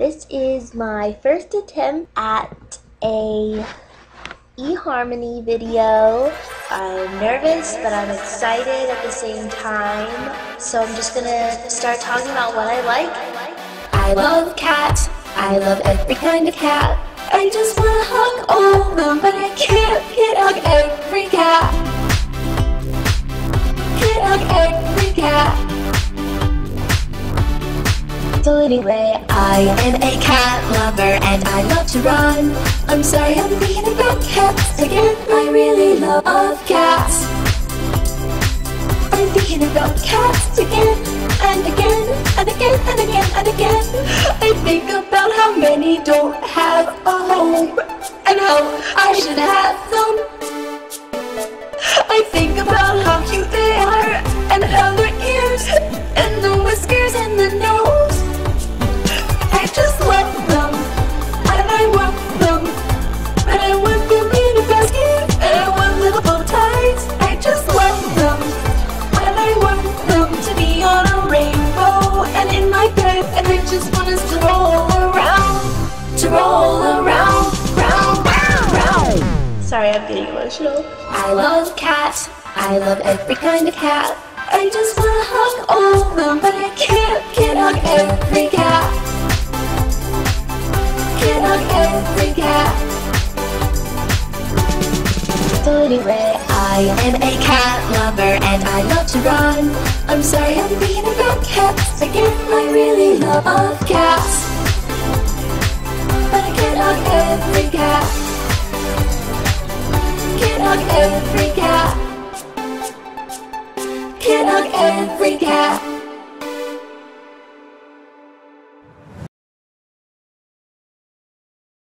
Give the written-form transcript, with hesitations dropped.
This is my first attempt at a eHarmony video. I'm nervous, but I'm excited at the same time. So I'm just gonna start talking about what I like. I love cats. I love every kind of cat. I just wanna hug all of them, but I can't hug every cat. Can't hug every cat. So anyway, I am a cat lover and I love to run. I'm sorry, I'm thinking about cats again. I really love cats. I'm thinking about cats again and again and again and again and again. I think about how many don't have a home and how I should have them. I think about how cute they are and how their ears and the whiskers and the nose. I just love them and I want them, and I want them in a basket and I want little bow ties. I just love them and I want them to be on a rainbow and in my bed, and I just want us to roll around, round, round. Sorry, I'm getting emotional. I love cats. I love every kind of cat. I just wanna hug all of them, but I can't hug every cat. Can't hug every cat. So anyway, I am a cat lover and I love to run. I'm sorry, I'm thinking about cats again. I really love cats, but I can't hug every cat. Can't hug every cat. Can't hug every cat.